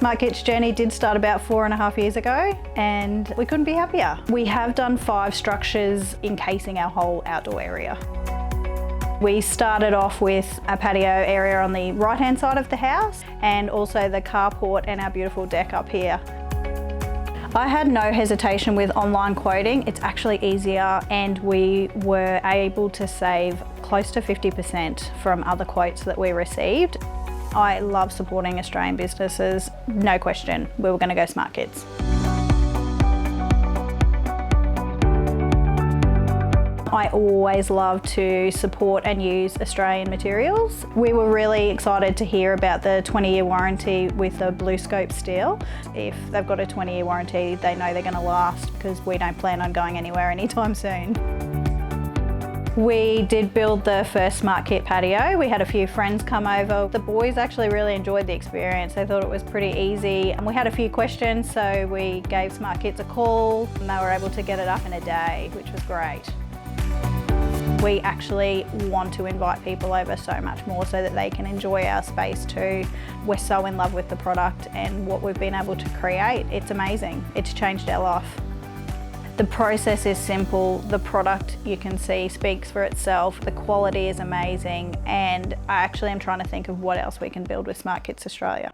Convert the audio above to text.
Smartkits journey did start about 4.5 years ago, and we couldn't be happier. We have done 5 structures encasing our whole outdoor area. We started off with a patio area on the right-hand side of the house, and also the carport and our beautiful deck up here. I had no hesitation with online quoting. It's actually easier, and we were able to save close to 50% from other quotes that we received. I love supporting Australian businesses, no question. We were going to go Smartkits. I always love to support and use Australian materials. We were really excited to hear about the 20-year warranty with the Blue Scope steel. If they've got a 20-year warranty, they know they're going to last, because we don't plan on going anywhere anytime soon. We did build the first Smartkit patio. We had a few friends come over. The boys actually really enjoyed the experience. They thought it was pretty easy. And we had a few questions, so we gave Smartkits a call, and they were able to get it up in a day, which was great. We actually want to invite people over so much more so that they can enjoy our space too. We're so in love with the product and what we've been able to create. It's amazing. It's changed our life. The process is simple. The product, you can see, speaks for itself. The quality is amazing, and I actually am trying to think of what else we can build with Smartkits Australia.